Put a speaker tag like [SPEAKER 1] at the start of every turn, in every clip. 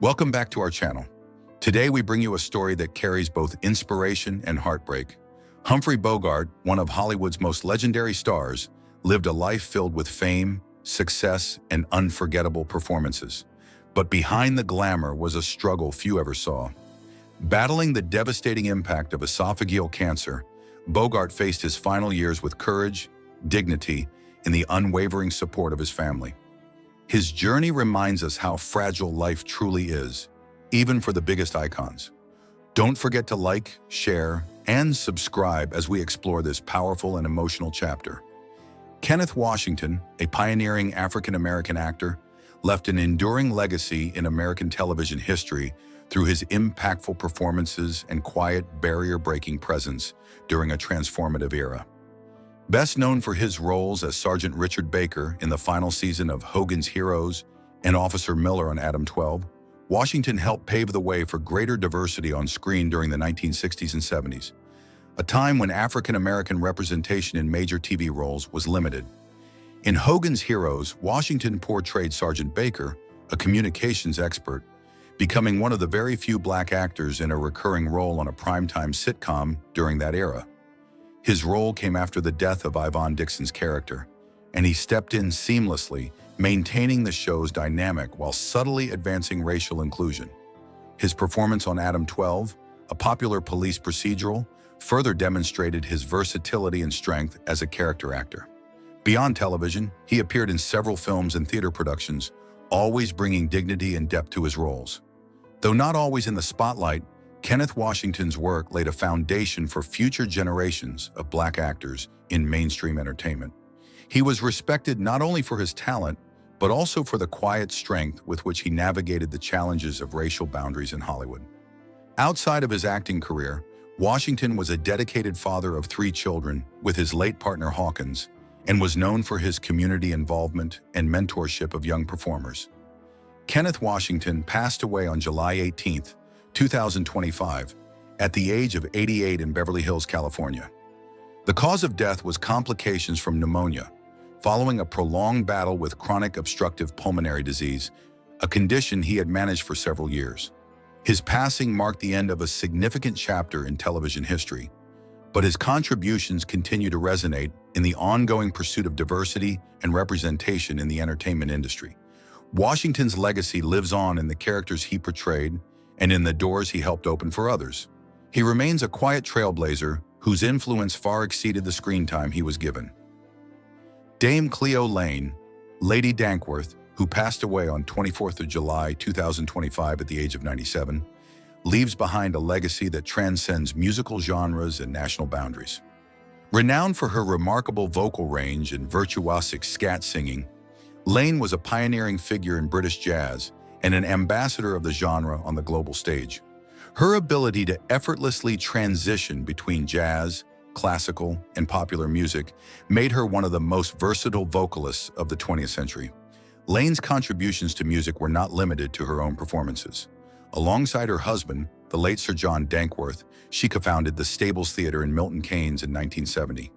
[SPEAKER 1] Welcome back to our channel. Today we bring you a story that carries both inspiration and heartbreak. Humphrey Bogart, one of Hollywood's most legendary stars, lived a life filled with fame, success, and unforgettable performances. But behind the glamour was a struggle few ever saw. Battling the devastating impact of esophageal cancer, Bogart faced his final years with courage, dignity, and the unwavering support of his family. His journey reminds us how fragile life truly is, even for the biggest icons. Don't forget to like, share, and subscribe as we explore this powerful and emotional chapter. Kenneth Washington, a pioneering African-American actor, left an enduring legacy in American television history through his impactful performances and quiet, barrier-breaking presence during a transformative era. Best known for his roles as Sergeant Richard Baker in the final season of Hogan's Heroes and Officer Miller on Adam 12, Washington helped pave the way for greater diversity on screen during the 1960s and 70s, a time when African-American representation in major TV roles was limited. In Hogan's Heroes, Washington portrayed Sergeant Baker, a communications expert, becoming one of the very few black actors in a recurring role on a primetime sitcom during that era. His role came after the death of Yvonne Dixon's character, and he stepped in seamlessly, maintaining the show's dynamic while subtly advancing racial inclusion. His performance on Adam 12, a popular police procedural, further demonstrated his versatility and strength as a character actor. Beyond television, he appeared in several films and theater productions, always bringing dignity and depth to his roles. Though not always in the spotlight, Kenneth Washington's work laid a foundation for future generations of black actors in mainstream entertainment. He was respected not only for his talent, but also for the quiet strength with which he navigated the challenges of racial boundaries in Hollywood. Outside of his acting career, Washington was a dedicated father of 3 children with his late partner Hawkins, and was known for his community involvement and mentorship of young performers. Kenneth Washington passed away on July 18, 2025, at the age of 88 in Beverly Hills, California. The cause of death was complications from pneumonia, following a prolonged battle with chronic obstructive pulmonary disease, a condition he had managed for several years. His passing marked the end of a significant chapter in television history, but his contributions continue to resonate in the ongoing pursuit of diversity and representation in the entertainment industry. Washington's legacy lives on in the characters he portrayed and in the doors he helped open for others. He remains a quiet trailblazer whose influence far exceeded the screen time he was given. Dame Cleo Laine, Lady Dankworth, who passed away on 24th of July 2025 at the age of 97, leaves behind a legacy that transcends musical genres and national boundaries. Renowned for her remarkable vocal range and virtuosic scat singing, Laine was a pioneering figure in British jazz and an ambassador of the genre on the global stage. Her ability to effortlessly transition between jazz, classical, and popular music made her one of the most versatile vocalists of the 20th century. Laine's contributions to music were not limited to her own performances. Alongside her husband, the late Sir John Dankworth, she co-founded the Stables Theatre in Milton Keynes in 1970.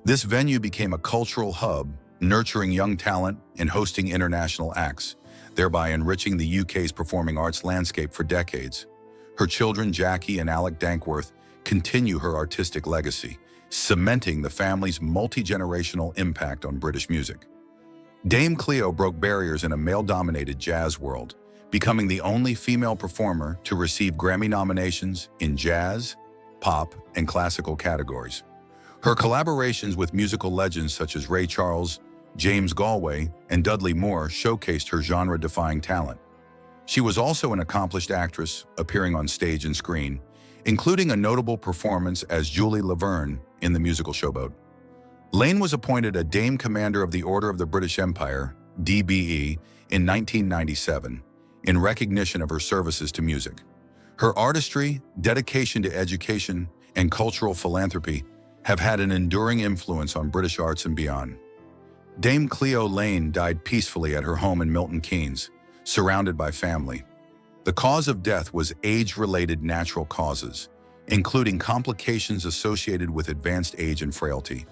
[SPEAKER 1] This venue became a cultural hub, nurturing young talent and hosting international acts, thereby enriching the UK's performing arts landscape for decades. Her children, Jackie and Alec Dankworth, continue her artistic legacy, cementing the family's multi-generational impact on British music. Dame Cleo broke barriers in a male-dominated jazz world, becoming the only female performer to receive Grammy nominations in jazz, pop, and classical categories. Her collaborations with musical legends such as Ray Charles, James Galway, and Dudley Moore showcased her genre-defying talent. She was also an accomplished actress, appearing on stage and screen, including a notable performance as Julie Laverne in the musical Showboat. Laine was appointed a Dame Commander of the Order of the British Empire, DBE, in 1997, in recognition of her services to music. Her artistry, dedication to education, and cultural philanthropy have had an enduring influence on British arts and beyond. Dame Cleo Laine died peacefully at her home in Milton Keynes, surrounded by family. The cause of death was age-related natural causes, including complications associated with advanced age and frailty.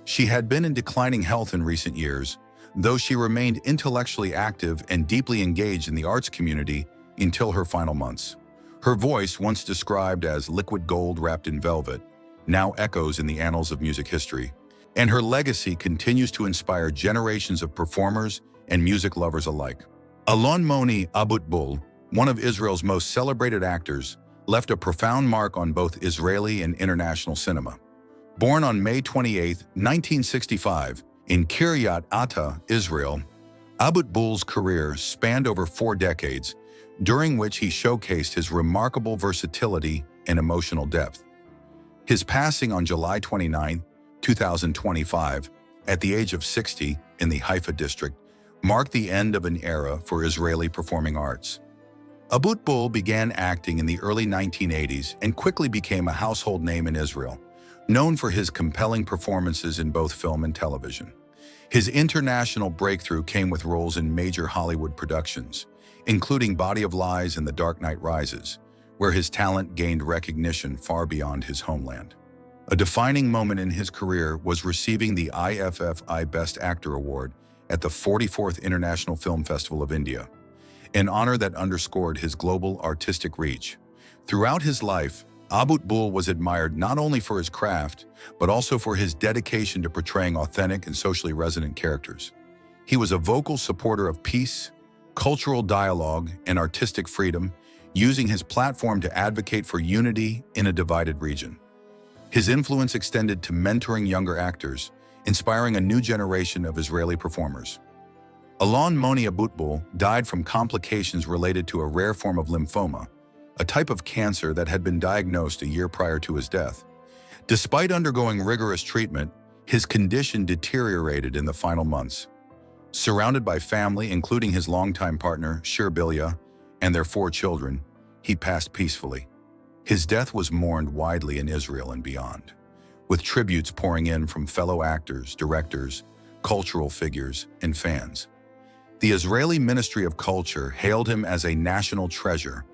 [SPEAKER 1] She had been in declining health in recent years, though she remained intellectually active and deeply engaged in the arts community until her final months. Her voice, once described as liquid gold wrapped in velvet, now echoes in the annals of music history, and her legacy continues to inspire generations of performers and music lovers alike. Alon Moni Abutbul, one of Israel's most celebrated actors, left a profound mark on both Israeli and international cinema. Born on May 28, 1965, in Kiryat Ata, Israel, Abutbul's career spanned over 4 decades, during which he showcased his remarkable versatility and emotional depth. His passing on July 29, 2025, at the age of 60 in the Haifa district, marked the end of an era for Israeli performing arts. Abutbul began acting in the early 1980s and quickly became a household name in Israel, known for his compelling performances in both film and television. His international breakthrough came with roles in major Hollywood productions, including Body of Lies and The Dark Knight Rises, where his talent gained recognition far beyond his homeland. A defining moment in his career was receiving the IFFI Best Actor Award at the 44th International Film Festival of India, an honor that underscored his global artistic reach. Throughout his life, Abutbul was admired not only for his craft, but also for his dedication to portraying authentic and socially resonant characters. He was a vocal supporter of peace, cultural dialogue, and artistic freedom, using his platform to advocate for unity in a divided region. His influence extended to mentoring younger actors, inspiring a new generation of Israeli performers. Alon Moni Abutbul died from complications related to a rare form of lymphoma, a type of cancer that had been diagnosed a year prior to his death. Despite undergoing rigorous treatment, his condition deteriorated in the final months. Surrounded by family, including his longtime partner, Shir Bilya, and their 4 children, he passed peacefully. His death was mourned widely in Israel and beyond, with tributes pouring in from fellow actors, directors, cultural figures, and fans. The Israeli Ministry of Culture hailed him as a national treasure,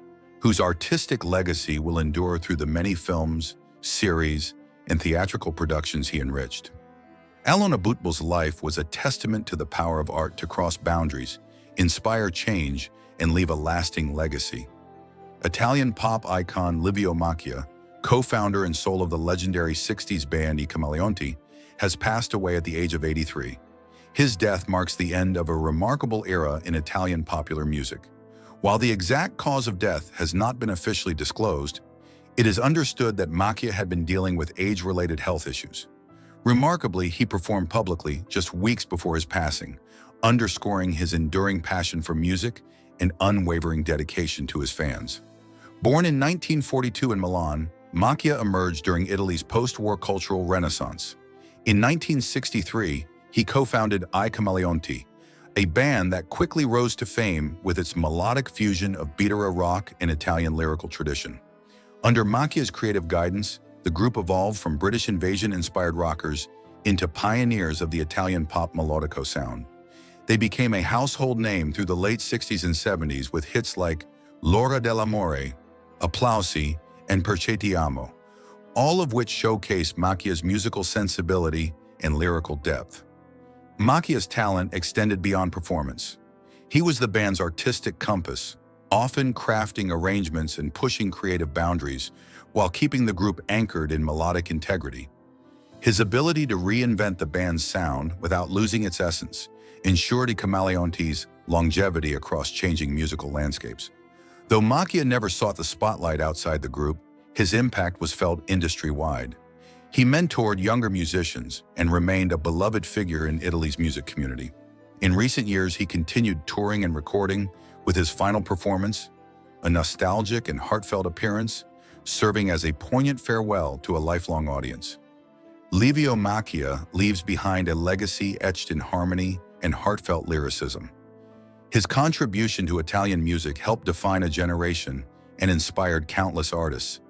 [SPEAKER 1] whose artistic legacy will endure through the many films, series, and theatrical productions he enriched. Alon Abutbul's life was a testament to the power of art to cross boundaries, inspire change, and leave a lasting legacy. Italian pop icon Livio Macchia, co-founder and soul of the legendary 60s band I Camaleonti, has passed away at the age of 83. His death marks the end of a remarkable era in Italian popular music. While the exact cause of death has not been officially disclosed, it is understood that Macchia had been dealing with age-related health issues. Remarkably, he performed publicly just weeks before his passing, underscoring his enduring passion for music and unwavering dedication to his fans. Born in 1942 in Milan, Macchia emerged during Italy's post-war cultural renaissance. In 1963, he co-founded I Camaleonti, a band that quickly rose to fame with its melodic fusion of beat-era rock and Italian lyrical tradition. Under Macchia's creative guidance, the group evolved from British invasion-inspired rockers into pioneers of the Italian pop melodico sound. They became a household name through the late 60s and 70s with hits like L'ora dell'amore, Applausi, and Perché ti amo, all of which showcased Macchia's musical sensibility and lyrical depth. Macchia's talent extended beyond performance. He was the band's artistic compass, often crafting arrangements and pushing creative boundaries while keeping the group anchored in melodic integrity. His ability to reinvent the band's sound without losing its essence ensured I Camaleonti's longevity across changing musical landscapes. Though Macchia never sought the spotlight outside the group, his impact was felt industry-wide. He mentored younger musicians and remained a beloved figure in Italy's music community. In recent years, he continued touring and recording, with his final performance, a nostalgic and heartfelt appearance, serving as a poignant farewell to a lifelong audience. Livio Macchia leaves behind a legacy etched in harmony and heartfelt lyricism. His contribution to Italian music helped define a generation and inspired countless artists.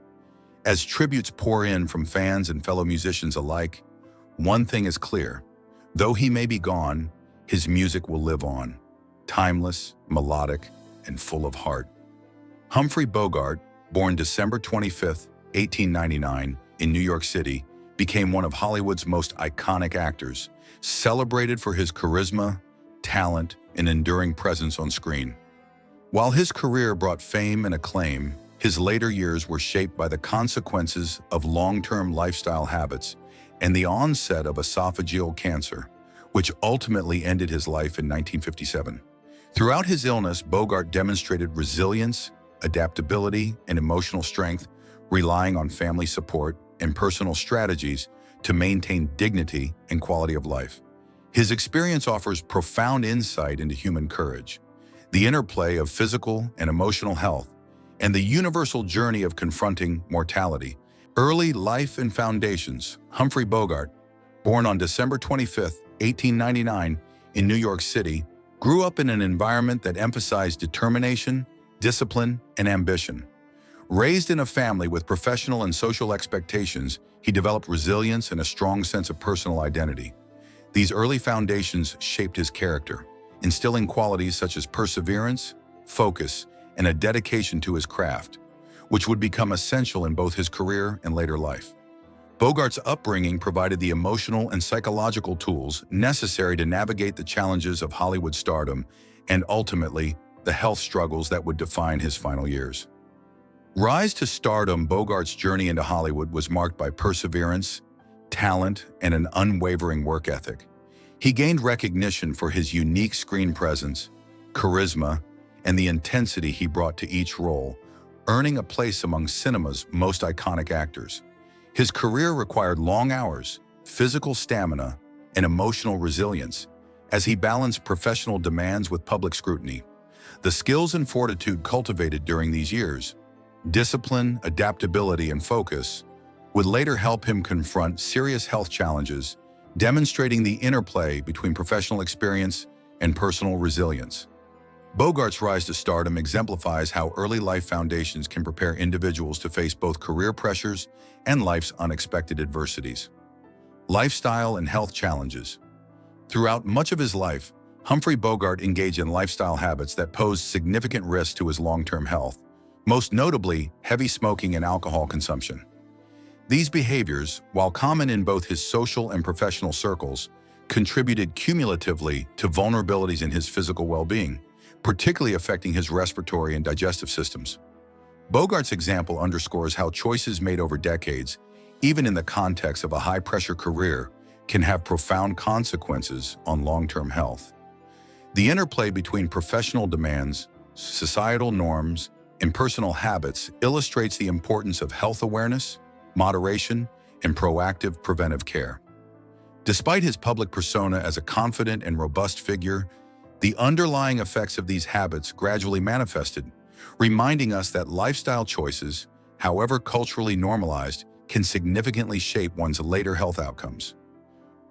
[SPEAKER 1] As tributes pour in from fans and fellow musicians alike, one thing is clear: though he may be gone, his music will live on, timeless, melodic, and full of heart. Humphrey Bogart, born December 25, 1899, in New York City, became one of Hollywood's most iconic actors, celebrated for his charisma, talent, and enduring presence on screen. While his career brought fame and acclaim, his later years were shaped by the consequences of long-term lifestyle habits and the onset of esophageal cancer, which ultimately ended his life in 1957. Throughout his illness, Bogart demonstrated resilience, adaptability, and emotional strength, relying on family support and personal strategies to maintain dignity and quality of life. His experience offers profound insight into human courage, the interplay of physical and emotional health, and the universal journey of confronting mortality. Early life and foundations. Humphrey Bogart, born on December 25, 1899, in New York City, grew up in an environment that emphasized determination, discipline, and ambition. Raised in a family with professional and social expectations, he developed resilience and a strong sense of personal identity. These early foundations shaped his character, instilling qualities such as perseverance, focus, and a dedication to his craft, which would become essential in both his career and later life. Bogart's upbringing provided the emotional and psychological tools necessary to navigate the challenges of Hollywood stardom and ultimately the health struggles that would define his final years. Rise to stardom. Bogart's journey into Hollywood was marked by perseverance, talent, and an unwavering work ethic. He gained recognition for his unique screen presence, charisma, and the intensity he brought to each role, earning a place among cinema's most iconic actors. His career required long hours, physical stamina, and emotional resilience as he balanced professional demands with public scrutiny. The skills and fortitude cultivated during these years, discipline, adaptability, and focus, would later help him confront serious health challenges, demonstrating the interplay between professional experience and personal resilience. Bogart's rise to stardom exemplifies how early life foundations can prepare individuals to face both career pressures and life's unexpected adversities. Lifestyle and health challenges. Throughout much of his life, Humphrey Bogart engaged in lifestyle habits that posed significant risks to his long-term health, most notably heavy smoking and alcohol consumption. These behaviors, while common in both his social and professional circles, contributed cumulatively to vulnerabilities in his physical well-being, particularly affecting his respiratory and digestive systems. Bogart's example underscores how choices made over decades, even in the context of a high-pressure career, can have profound consequences on long-term health. The interplay between professional demands, societal norms, and personal habits illustrates the importance of health awareness, moderation, and proactive preventive care. Despite his public persona as a confident and robust figure, the underlying effects of these habits gradually manifested, reminding us that lifestyle choices, however culturally normalized, can significantly shape one's later health outcomes.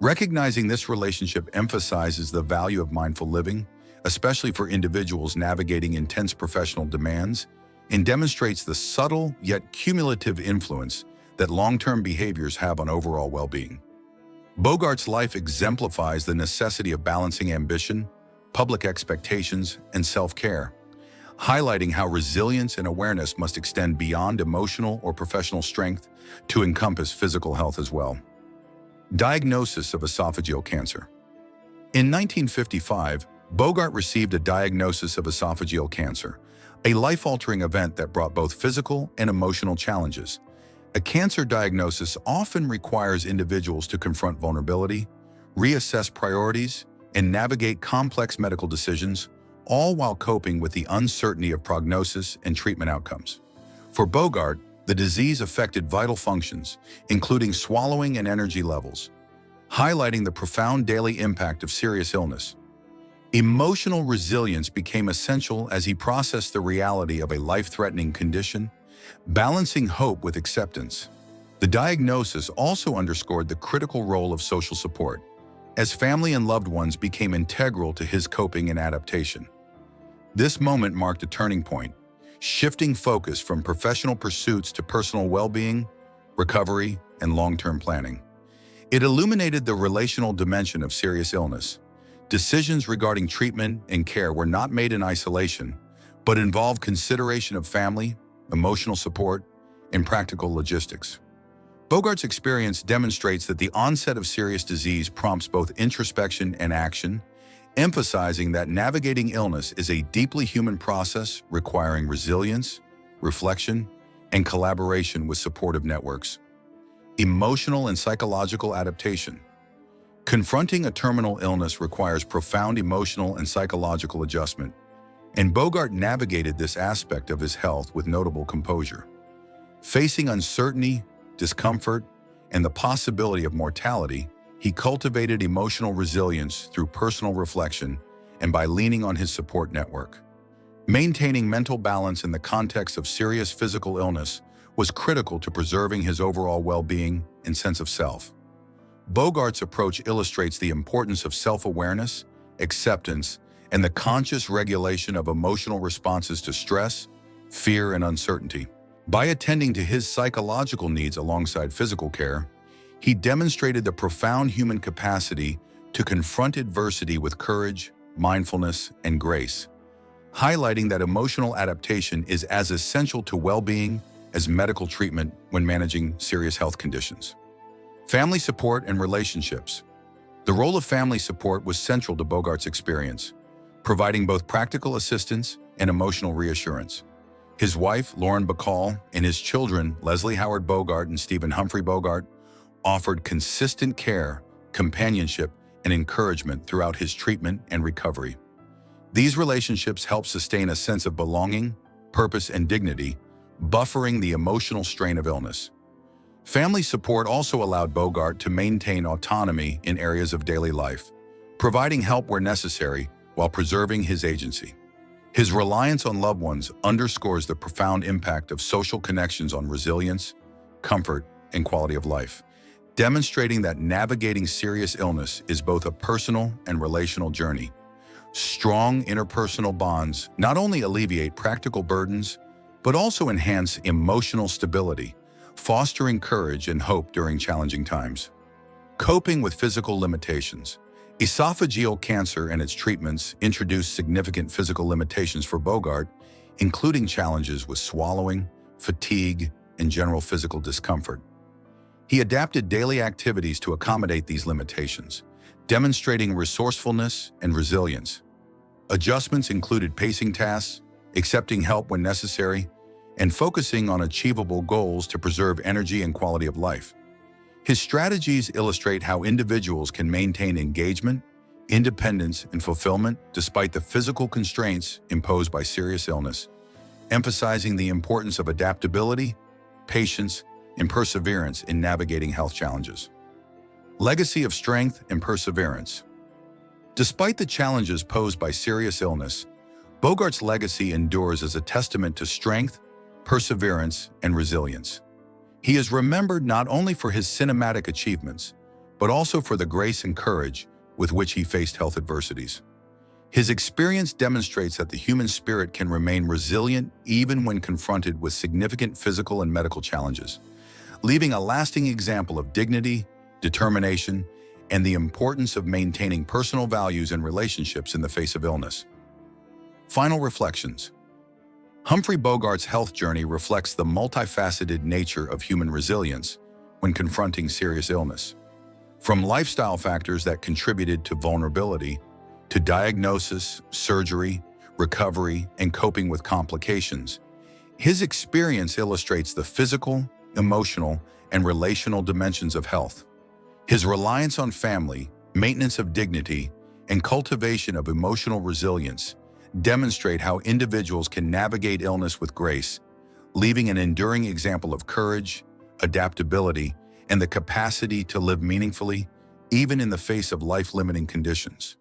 [SPEAKER 1] Recognizing this relationship emphasizes the value of mindful living, especially for individuals navigating intense professional demands, and demonstrates the subtle yet cumulative influence that long-term behaviors have on overall well-being. Bogart's life exemplifies the necessity of balancing ambition, public expectations, and self-care, highlighting how resilience and awareness must extend beyond emotional or professional strength to encompass physical health as well. Diagnosis of esophageal cancer. In 1955, Bogart received a diagnosis of esophageal cancer, a life-altering event that brought both physical and emotional challenges. A cancer diagnosis often requires individuals to confront vulnerability, reassess priorities, and navigate complex medical decisions, all while coping with the uncertainty of prognosis and treatment outcomes. For Bogart, the disease affected vital functions, including swallowing and energy levels, highlighting the profound daily impact of serious illness. Emotional resilience became essential as he processed the reality of a life-threatening condition, balancing hope with acceptance. The diagnosis also underscored the critical role of social support, as family and loved ones became integral to his coping and adaptation. This moment marked a turning point, shifting focus from professional pursuits to personal well-being, recovery, and long-term planning. It illuminated the relational dimension of serious illness. Decisions regarding treatment and care were not made in isolation, but involved consideration of family, emotional support, and practical logistics. Bogart's experience demonstrates that the onset of serious disease prompts both introspection and action, emphasizing that navigating illness is a deeply human process requiring resilience, reflection, and collaboration with supportive networks. Emotional and psychological adaptation. Confronting a terminal illness requires profound emotional and psychological adjustment, and Bogart navigated this aspect of his health with notable composure. Facing uncertainty, discomfort, and the possibility of mortality, he cultivated emotional resilience through personal reflection and by leaning on his support network. Maintaining mental balance in the context of serious physical illness was critical to preserving his overall well-being and sense of self. Bogart's approach illustrates the importance of self-awareness, acceptance, and the conscious regulation of emotional responses to stress, fear, and uncertainty. By attending to his psychological needs alongside physical care, he demonstrated the profound human capacity to confront adversity with courage, mindfulness, and grace, highlighting that emotional adaptation is as essential to well-being as medical treatment when managing serious health conditions. Family support and relationships. The role of family support was central to Bogart's experience, providing both practical assistance and emotional reassurance. His wife, Lauren Bacall, and his children, Leslie Howard Bogart and Stephen Humphrey Bogart, offered consistent care, companionship, and encouragement throughout his treatment and recovery. These relationships helped sustain a sense of belonging, purpose, and dignity, buffering the emotional strain of illness. Family support also allowed Bogart to maintain autonomy in areas of daily life, providing help where necessary while preserving his agency. His reliance on loved ones underscores the profound impact of social connections on resilience, comfort, and quality of life, demonstrating that navigating serious illness is both a personal and relational journey. Strong interpersonal bonds not only alleviate practical burdens, but also enhance emotional stability, fostering courage and hope during challenging times. Coping with physical limitations. Esophageal cancer and its treatments introduced significant physical limitations for Bogart, including challenges with swallowing, fatigue, and general physical discomfort. He adapted daily activities to accommodate these limitations, demonstrating resourcefulness and resilience. Adjustments included pacing tasks, accepting help when necessary, and focusing on achievable goals to preserve energy and quality of life. His strategies illustrate how individuals can maintain engagement, independence, and fulfillment despite the physical constraints imposed by serious illness, emphasizing the importance of adaptability, patience, and perseverance in navigating health challenges. Legacy of strength and perseverance. Despite the challenges posed by serious illness, Bogart's legacy endures as a testament to strength, perseverance, and resilience. He is remembered not only for his cinematic achievements, but also for the grace and courage with which he faced health adversities. His experience demonstrates that the human spirit can remain resilient even when confronted with significant physical and medical challenges, leaving a lasting example of dignity, determination, and the importance of maintaining personal values and relationships in the face of illness. Final reflections. Humphrey Bogart's health journey reflects the multifaceted nature of human resilience when confronting serious illness. From lifestyle factors that contributed to vulnerability, to diagnosis, surgery, recovery, and coping with complications, his experience illustrates the physical, emotional, and relational dimensions of health. His reliance on family, maintenance of dignity, and cultivation of emotional resilience demonstrate how individuals can navigate illness with grace, leaving an enduring example of courage, adaptability, and the capacity to live meaningfully, even in the face of life-limiting conditions.